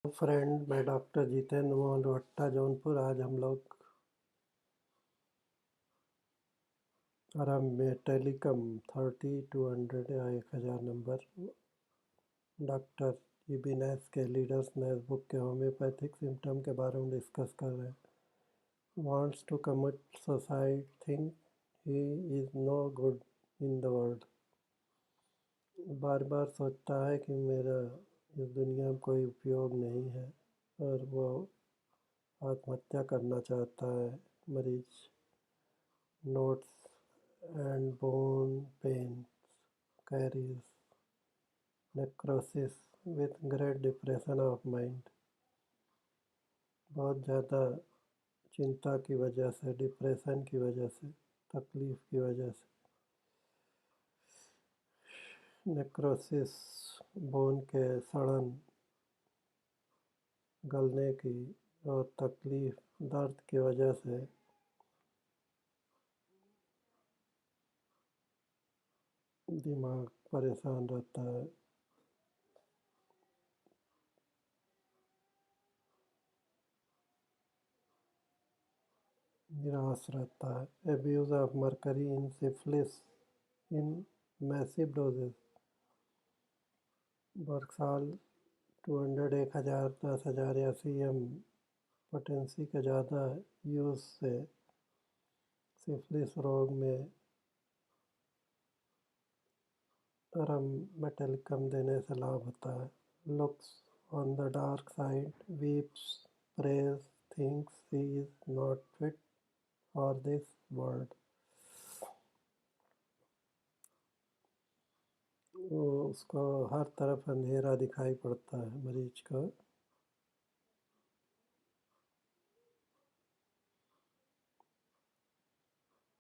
Friend, मैं doctor Jitendra Mohan रोहट्टा Jaunpur. आज हम लोग आराम में टेलीकॉम 30-200 या 1000 नंबर डॉक्टर इबिनेस के लीडर्स नेस बुक के होम्योपैथिक सिम्टम के बारे में डिस्कस कर रहे हैं। Wants to commit suicide, think he is no good in the world. बार बार सोचता है कि मेरा इस दुनिया में कोई उपयोग नहीं है और वो आत्महत्या करना चाहता है। मरीज notes and bone pains, carries necrosis with great depression of mind। बहुत ज़्यादा चिंता की वजह से, डिप्रेशन की वजह से, तकलीफ की वजह से नेक्रोसिस, बोन के सड़न, गलने की और तकलीफ, दर्द की वजह से दिमाग परेशान रहता है। निराश रहता है। Abuse of mercury in syphilis in massive doses. बरसाल 200, 1000, 10,000 या CM पोटेंसी के ज़्यादा यूज़ से सिफिलिस रोग में मेटेलिकम देने से लाभ होता है। Looks on the dark side, weeps, praise, thinks he is not fit for this world. वो उसको हर तरफ अंधेरा दिखाई पड़ता है मरीज को।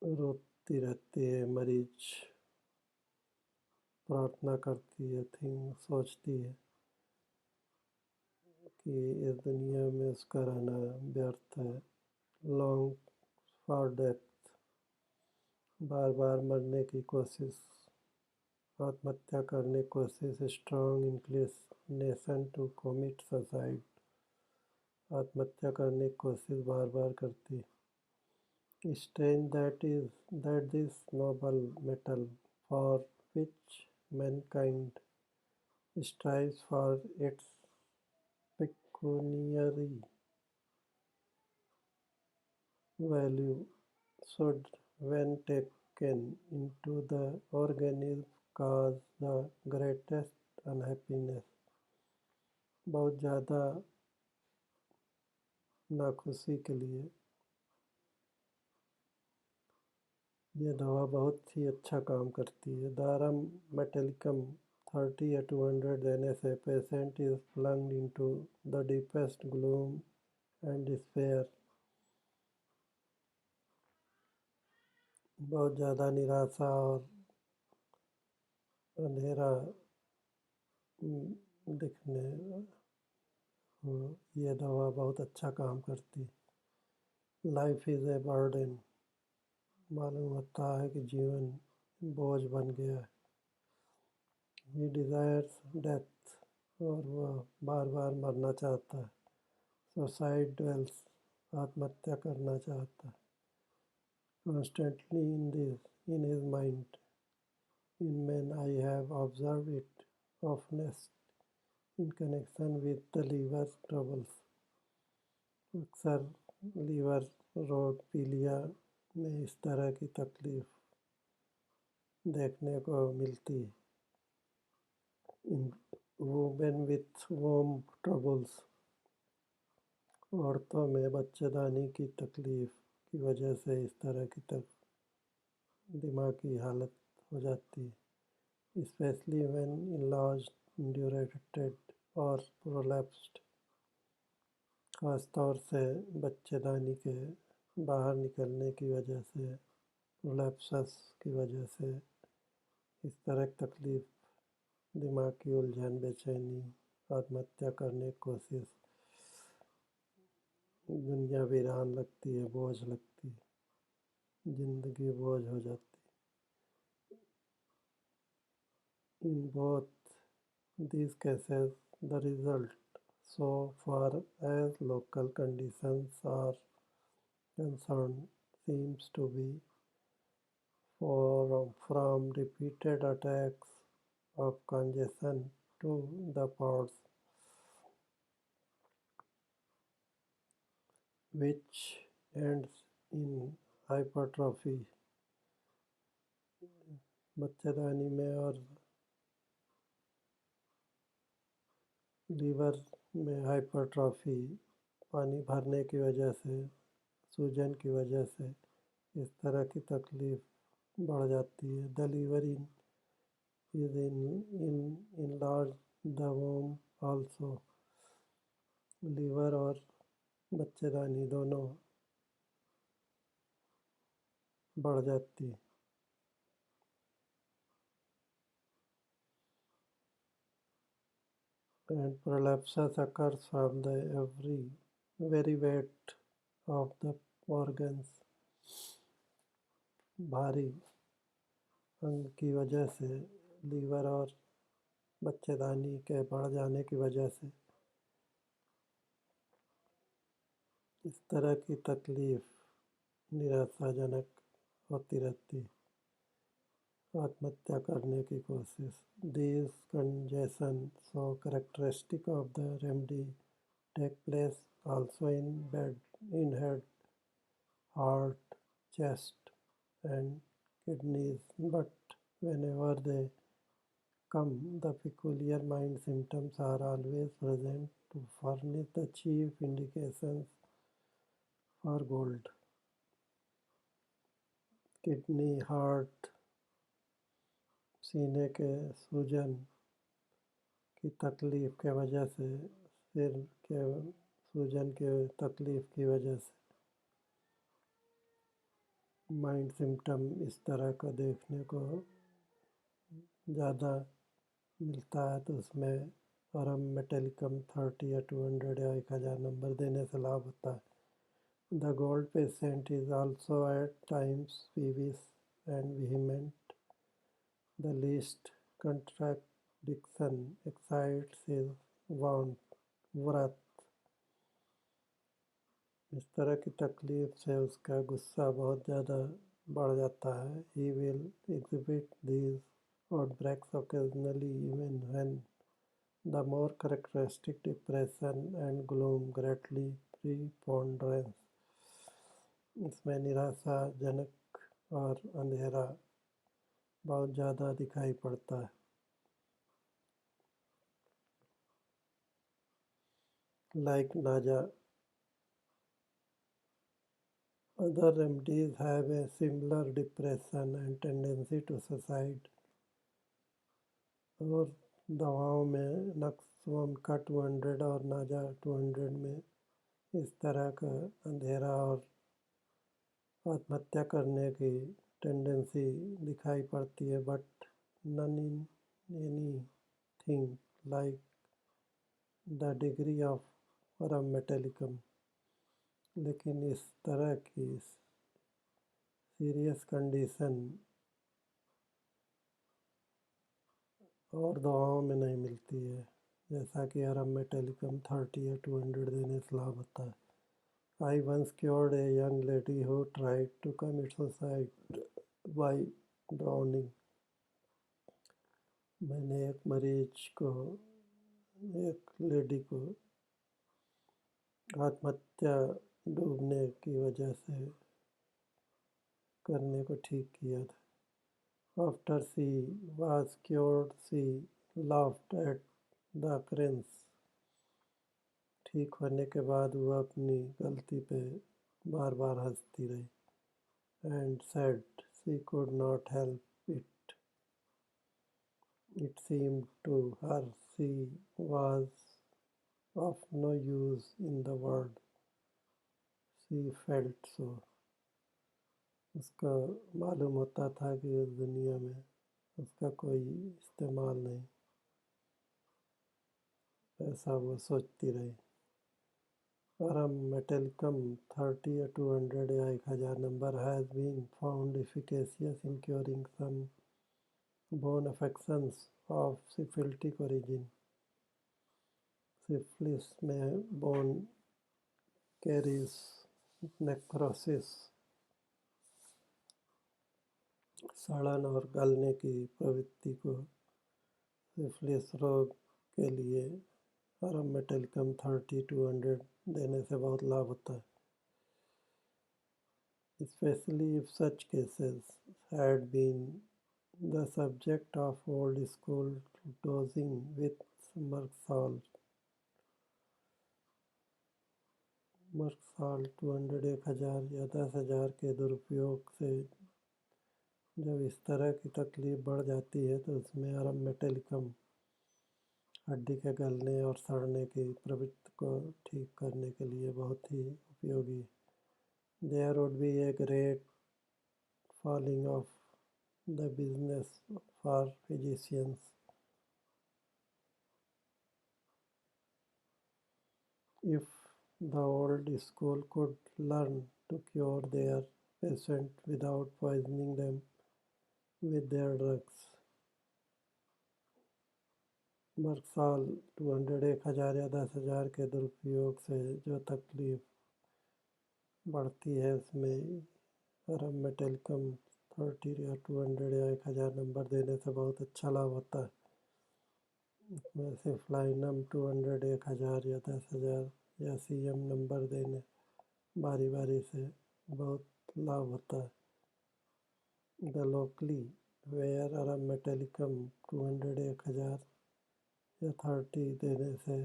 रोती रहती है मरीज, प्रार्थना करती है, सोचती है कि इस दुनिया में उसका रहना व्यर्थ है। लॉन्ग फॉर डेथ, बार बार मरने की कोशिश, आत्महत्या करने की कोशिश। Strong inclination to commit suicide, आत्महत्या करने की कोशिश बार बार करती है। Strange that this noble metal for which mankind strives for its pecuniary value should, when taken into the organism, cause the greatest unhappiness। बहुत ज़्यादा नाखुशी के लिए ये दवा बहुत ही अच्छा काम करती है। दारम मेटेलिकम 30 या 200 देने से patient is plunged into the deepest gloom and despair. बहुत ज़्यादा निराशा और अंधेरा दिखने ये दवा बहुत अच्छा काम करती। लाइफ इज़ ए बर्डन, मालूम होता है कि जीवन बोझ बन गया है। ही डिज़ायर्स डेथ, और वह बार बार मरना चाहता है। सुसाइड ड्वेल्स, आत्महत्या करना चाहता है। Constantly in his mind, in man I have observe it oftenest in connection with the liver troubles. अक्सर लीवर रोग, पीलिया में इस तरह की तकलीफ देखने को मिलती है। इन वुमेन विथ वोम ट्रबल्स, औरतों में बच्चेदानी की तकलीफ की वजह से इस तरह की दिमागी हालत हो जाती है। स्पेशली व्हेन enlarged, indurated और प्रोलैप्स्ड, खास तौर से बच्चेदानी के बाहर निकलने की वजह से, प्रोलैप्सस की वजह से इस तरह की तकलीफ, दिमाग की उलझन, बेचैनी, आत्महत्या करने की कोशिश, दुनिया वीरान लगती है, बोझ लगती है, जिंदगी बोझ हो जाती है। In both these cases the result so far as local conditions are concerned, seems to be from repeated attacks of congestion to the parts which ends in hypertrophy बच्चेदानी में और लीवर में हाइपरट्रॉफी पानी भरने की वजह से सूजन की वजह से इस तरह की तकलीफ बढ़ जाती है. The liver is enlarged the womb also. Liver और बच्चेदानी दोनों बढ़ जाती. And prolapsus occurs from the very weight of the organs. भारी अंग की वजह से लीवर और बच्चेदानी के बढ़ जाने की वजह से इस तरह की तकलीफ निराशाजनक होती रहती. आत्महत्या करने की कोशिश. These congestion so characteristic of the remedy take place also in head, heart, chest and kidneys, but whenever they come, the peculiar mind symptoms are always present to furnish the chief indications for gold. Kidney, heart, सीने के सूजन की तकलीफ के वजह से, सिर के सूजन के तकलीफ की वजह से माइंड सिम्टम इस तरह का देखने को ज़्यादा मिलता है, तो उसमें अरम मेटेलिकम 30 या 200 या 1000 नंबर देने से लाभ होता है. The gold patient is also at times peevish and vehement. The least contradiction excites his wrath. इस तरह की तकलीफ से उसका गुस्सा बहुत ज़्यादा बढ़ जाता है. He will exhibit these outbreaks occasionally even when the more characteristic depression and gloom greatly preponderance. इसमें निराशाजनक और अंधेरा बहुत ज़्यादा दिखाई पड़ता है. Like nausea, other remedies have a similar depression and tendency to suicide. और दवाओं में नक्सवम का 200 और नाजा 200 में इस तरह का अंधेरा और आत्महत्या करने की टेंडेंसी दिखाई पड़ती है. But none in anything like the degree of aurum metallicum. लेकिन इस तरह की सीरियस कंडीशन और दवाओं में नहीं मिलती है, जैसा कि अरम मेटेलिकम 30 या 200 देने से लाभ होता है. I once cured a young lady who tried to commit suicide by drowning. मैंने एक लेडी को आत्महत्या डूबने की वजह से करने को ठीक किया था. After she was cured, she laughed at the occurrence. ठीक होने के बाद वह अपनी गलती पे बार बार हंसती रही. And said she could not help it. It seemed to her she was of no use in the world. She felt so. उसका मालूम होता था कि उस दुनिया में उसका कोई इस्तेमाल नहीं, ऐसा वो सोचती रही. Aram metallicum 30 or 200 या 1000 number has been found efficacious in curing some bone affections of syphilitic origin. Syphilis में बोन कैरीज नेक्रोसिस, सड़न और गलने की प्रवृत्ति को सिफिलिस रोग के लिए अरामेटिलकम 30-200 देने से बहुत लाभ होता है, especially if such cases had been the subject of old school dosing with Merxal 200 1000 या 10,000 के दुरुपयोग से जब इस तरह की तकलीफ बढ़ जाती है तो उसमें अरामेटिलकम हड्डी के गलने और सड़ने की प्रवृत्ति को ठीक करने के लिए बहुत ही उपयोगी। There would be a great falling of the business for physicians if the old school could learn to cure their patient without poisoning them with their drugs. मर्क्साल 200 1000 या 10,000 के दुरुपयोग से जो तकलीफ बढ़ती है उसमें अरामेटिलकम 30 या 200 या 1000 नंबर देने से बहुत अच्छा लाभ होता है। इसमें सिफलाइनम 200 1000 या 10,000 या सीएम नंबर देने बारी बारी से बहुत लाभ होता है। The locally where अरामेटिलकम 200 1000 या 30 देने से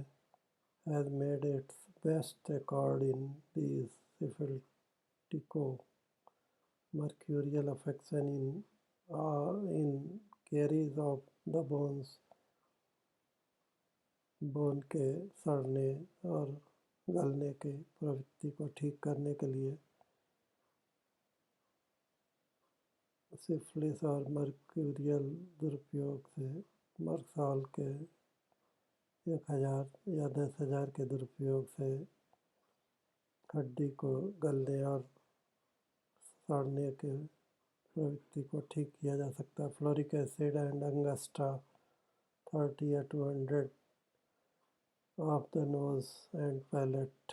has made its best record in these syphilitico mercurial affection in caries of the bones, bone के सड़ने और गलने की प्रवृत्ति को ठीक करने के लिए सिफिलिस और मर्क्यूरियल दुरुपयोग से मर्क्साल के 1000 या 10,000 के दुरुपयोग से हड्डी को गलने और सड़ने के प्रवृत्ति को ठीक किया जा सकता है। फ्लोरिक एसिड एंड अंगस्टा 30 या 200 of the nose and palate,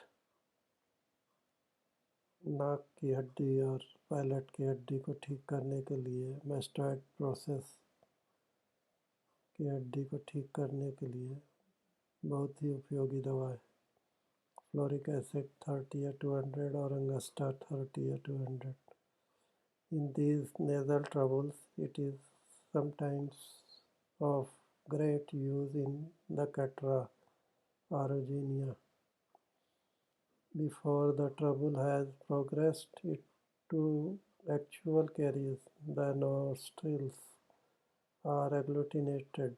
नाक की हड्डी और पैलेट की हड्डी को ठीक करने के लिए मैस्टॉइड प्रोसेस की हड्डी को ठीक करने के लिए बहुत ही उपयोगी दवा है। फ्लोरिक एसिड 30 या 200 और अंगस्टा 30 या 200। In these nasal troubles, it is sometimes of great use in the Catra aeruginosa. Before the trouble has progressed it to actual caries, the nostrils are agglutinated.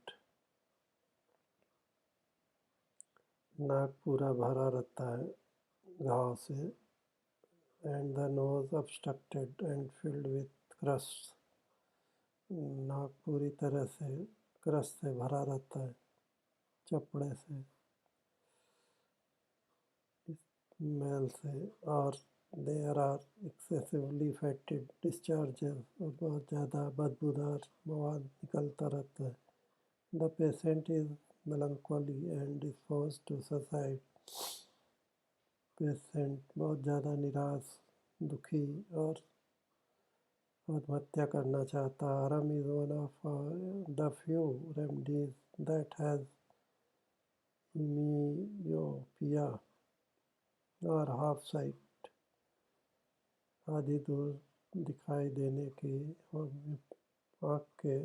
नाक पूरा भरा रहता है घाव से, and the nose obstructed and filled with crusts. नाक पूरी तरह से क्रस्ट से भरा रहता है, चपड़े से, मैल से, और there are excessively fetid discharges, और बहुत ज़्यादा बदबूदार मवाद निकलता रहता है। The patient is melancholy and disposed to suicide. Patient बहुत ज़्यादा निराश, दुखी और आत्महत्या करना चाहता है। आराम is one of the few remedies that has myopia और half sight आदि दूर दिखाई देने की और आँख के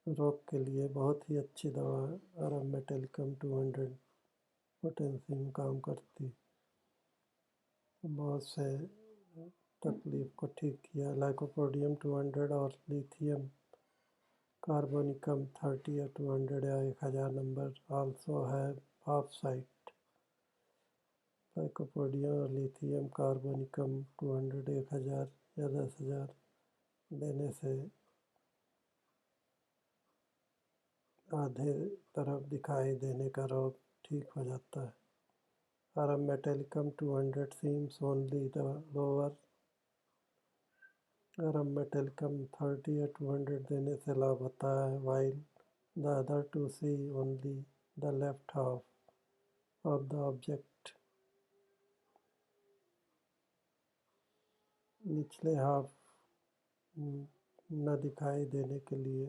रोग के लिए बहुत ही अच्छी दवा अरामेटिलकम 200 पोटेशियम काम करती, बहुत से तकलीफ को ठीक किया। लाइकोपोडियम 200 और लिथियम कार्बोनिकम 30 या 200 या 1000 number also have half site. Lycopodium और लिथियम कार्बोनिकम 200 1000 या 10,000 देने से आधे तरफ दिखाई देने का रोग ठीक हो जाता है। अरामेटिलकम 200 seems only the lower अरामेटिलकम 30 या 200 देने से लाभ होता है, while the other two see only the left half of the object. निचले हाफ न दिखाई देने के लिए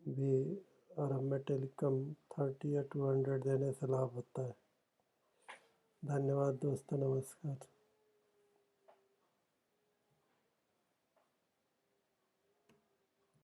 भी और हमें टेलीकॉम 30 या 200 देने से लाभ होता है। धन्यवाद दोस्तों, नमस्कार।